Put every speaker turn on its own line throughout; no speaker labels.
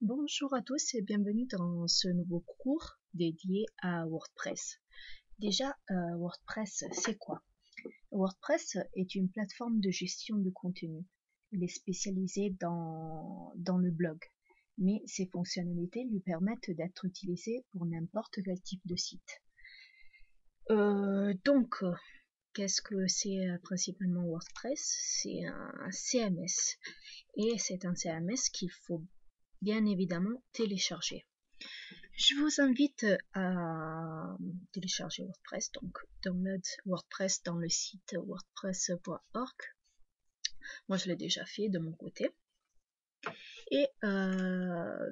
Bonjour à tous et bienvenue dans ce nouveau cours dédié à WordPress. Déjà, WordPress, c'est quoi? WordPress est une plateforme de gestion de contenu. Il est spécialisé dans le blog, mais ses fonctionnalités lui permettent d'être utilisées pour n'importe quel type de site. Qu'est-ce que c'est principalement WordPress? C'est un CMS, et c'est un CMS qu'il faut bien évidemment télécharger. Je vous invite à télécharger WordPress, donc download WordPress dans le site wordpress.org. Moi je l'ai déjà fait de mon côté. Et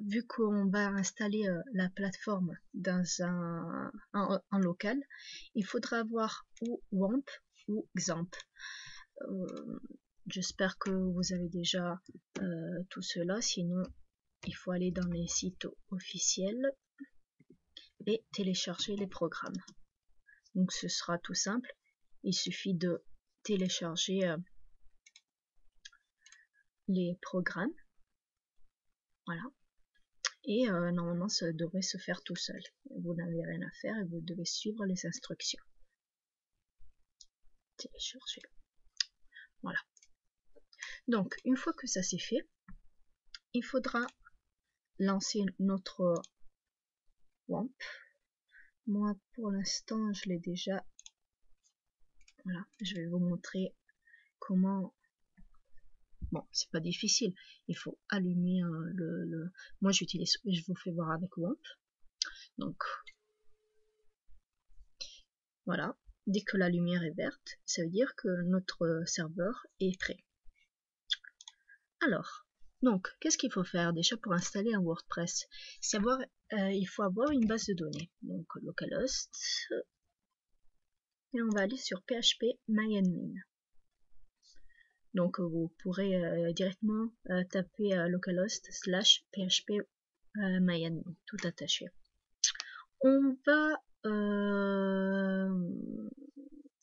vu qu'on va installer la plateforme dans un local, il faudra avoir ou WAMP ou XAMPP. J'espère que vous avez déjà tout cela, sinon il faut aller dans les sites officiels et télécharger les programmes. Donc ce sera tout simple, il suffit de télécharger les programmes, voilà, et normalement ça devrait se faire tout seul. Vous n'avez rien à faire et vous devez suivre les instructions. Télécharger, voilà. Donc une fois que ça c'est fait, il faudra lancer notre WAMP. Moi pour l'instant je l'ai déjà. Voilà, je vais vous montrer comment. Bon, c'est pas difficile, il faut allumer moi j'utilise, je vous fais voir avec WAMP. Donc voilà, dès que la lumière est verte, ça veut dire que notre serveur est prêt. Alors, donc qu'est-ce qu'il faut faire déjà pour installer un WordPress? Il faut avoir une base de données, donc localhost, et on va aller sur php-myadmin. Donc vous pourrez directement taper localhost / php-myadmin, tout attaché. On va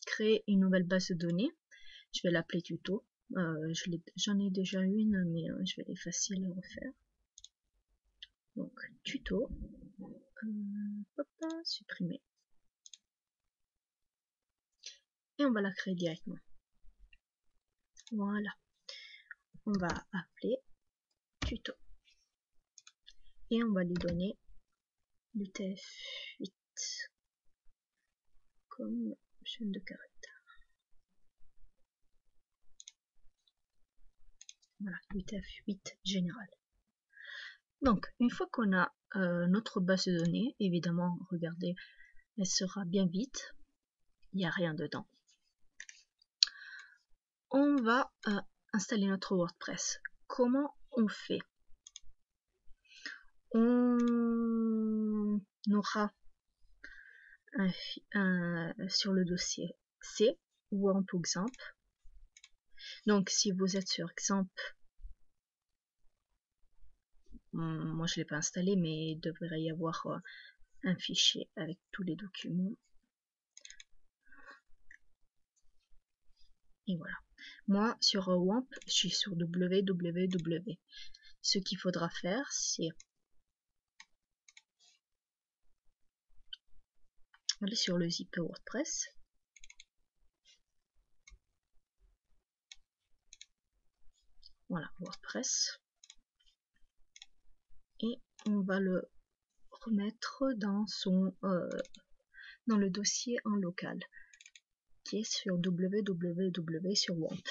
créer une nouvelle base de données. Je vais l'appeler tuto. J'en ai déjà une, mais je vais l'effacer et la refaire. Donc tuto, supprimer. Et on va la créer directement. Voilà. On va appeler tuto. Et on va lui donner l'UTF-8 comme chaîne de caractères. Voilà, l'UTF-8 général. Donc, une fois qu'on a notre base de données, évidemment, regardez, elle sera bien vide, il n'y a rien dedans. On va installer notre WordPress. Comment on fait? On aura sur le dossier C WAMP ou XAMPP. Donc si vous êtes sur XAMPP, moi je ne l'ai pas installé, mais il devrait y avoir un fichier avec tous les documents. Et voilà. Moi sur WAMP, je suis sur www. Ce qu'il faudra faire, c'est aller sur le zip WordPress. Voilà, WordPress. Et on va le remettre dans dans le dossier en local, qui est sur www sur WAMP.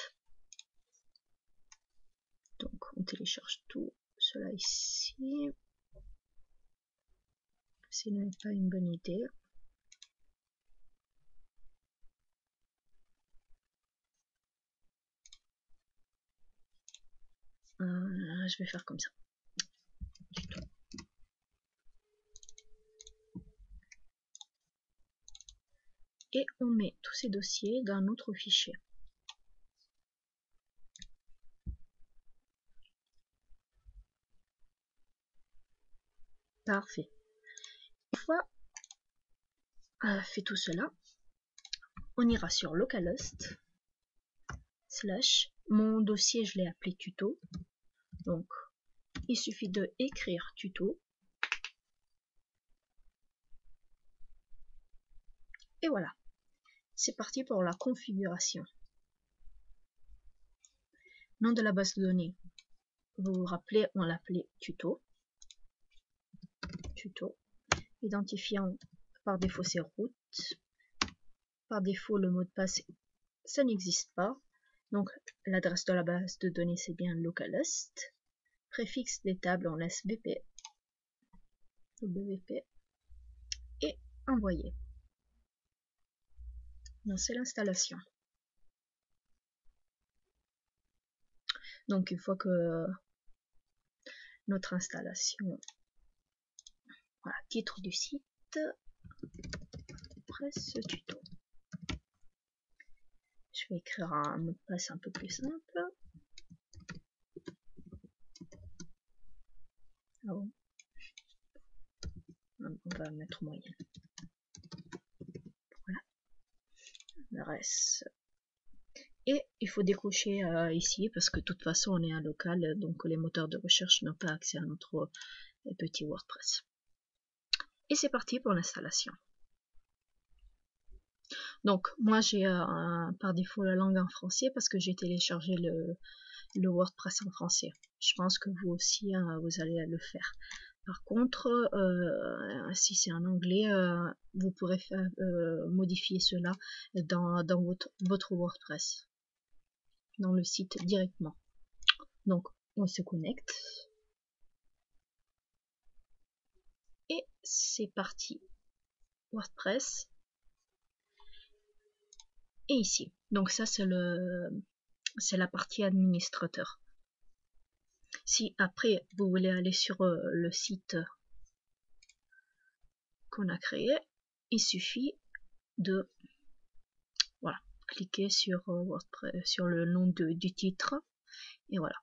Donc on télécharge tout cela ici. Ce n'est pas une bonne idée. Je vais faire comme ça. Et on met tous ces dossiers dans notre fichier. Parfait. Une fois fait tout cela, on ira sur localhost / mon dossier, je l'ai appelé tuto. Donc il suffit de écrire tuto. Et voilà, c'est parti pour la configuration. Nom de la base de données, vous vous rappelez, on l'appelait tuto. Identifiant, par défaut c'est route. Par défaut le mot de passe, ça n'existe pas. Donc l'adresse de la base de données c'est bien localhost. Préfixe des tables on laisse WP et envoyer. C'est l'installation. Donc une fois que notre installation, voilà, titre du site, WordPress tuto. Je vais écrire un mot de passe un peu plus simple. Oh. On va mettre moyenne. Voilà. Adresse. Et il faut décocher ici parce que de toute façon on est un local, donc les moteurs de recherche n'ont pas accès à notre petit WordPress. Et c'est parti pour l'installation. Donc moi j'ai par défaut la langue en français parce que j'ai téléchargé le WordPress en français. Je pense que vous aussi vous allez le faire. Par contre, si c'est en anglais, vous pourrez faire, modifier cela dans votre WordPress, dans le site directement. Donc on se connecte et c'est parti. WordPress. Et ici, donc ça c'est la partie administrateur. Si après vous voulez aller sur le site qu'on a créé, il suffit de voilà, cliquer sur WordPress, sur le nom du titre et voilà.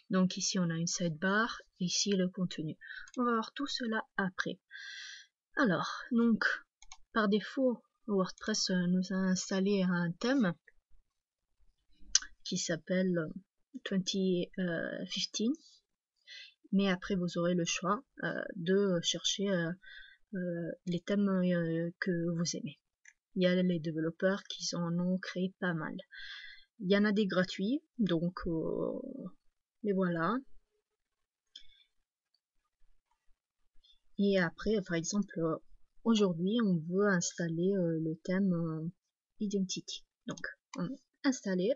Donc ici on a une sidebar, ici le contenu. On va voir tout cela après. Alors, donc par défaut, WordPress nous a installé un thème qui s'appelle 2015, mais après vous aurez le choix de chercher les thèmes que vous aimez. Il y a les développeurs qui en ont créé pas mal. Il y en a des gratuits, donc les voilà. Et après, par exemple, aujourd'hui, on veut installer le thème Identity. Donc, on installer.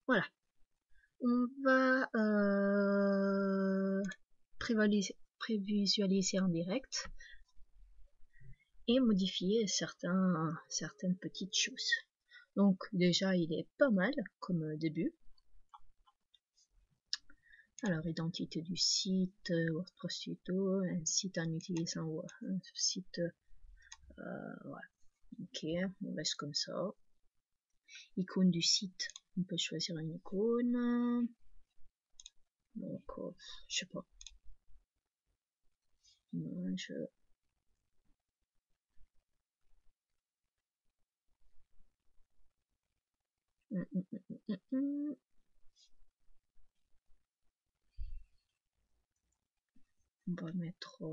Voilà. On va prévisualiser en direct et modifier certaines petites choses. Donc déjà il est pas mal comme début. Alors identité du site, WordPress tuto, un site en utilisant un site, voilà. Ok, on laisse comme ça. Icône du site, on peut choisir une icône. Donc je sais pas. Moi, on va mettre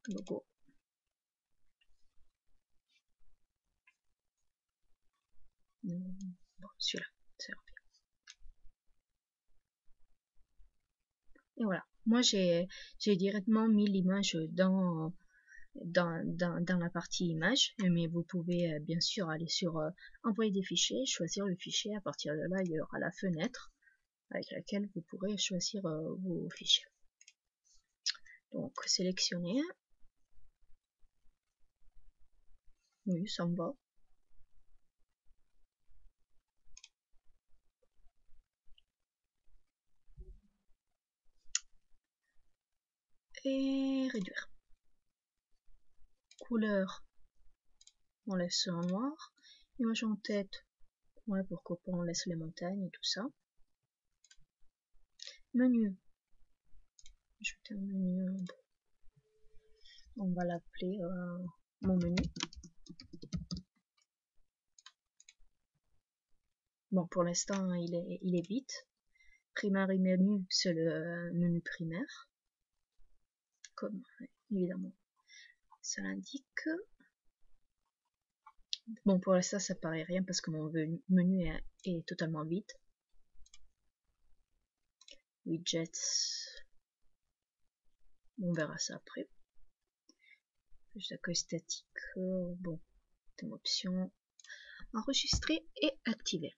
logo. Bon, celui-là, c'est bien. Et voilà. Moi, j'ai directement mis l'image dans la partie image, mais vous pouvez bien sûr aller sur envoyer des fichiers, choisir le fichier. À partir de là, il y aura la fenêtre avec laquelle vous pourrez choisir vos fichiers. Donc, sélectionnez. Oui, ça me va. Et réduire. Couleur, on laisse en noir. Image en tête, Ouais, pourquoi pas on laisse les montagnes et tout ça. Menu. Ajouter un menu. On va l'appeler mon menu. Bon, pour l'instant, il est vide. Primary menu, c'est le menu primaire. Comme, évidemment, ça l'indique. Bon, pour l'instant, ça paraît rien parce que mon menu est totalement vide. Widgets. On verra ça après. Plus d'accueil statique. Bon, thème option. Enregistrer et activer.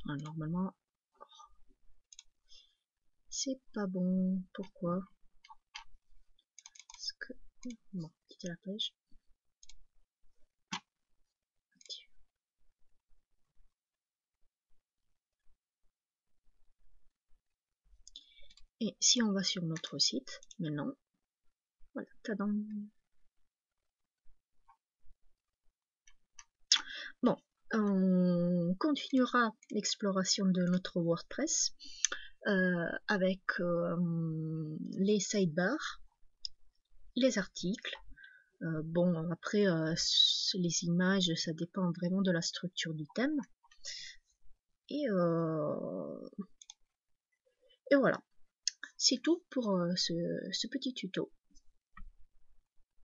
Alors, normalement, c'est pas bon. Pourquoi? Parce que... Bon, quitter la page. Et si on va sur notre site, maintenant, voilà, tadam. Bon, on continuera l'exploration de notre WordPress avec les sidebars, les articles. Bon, après, les images, ça dépend vraiment de la structure du thème. Et voilà. C'est tout pour ce petit tuto.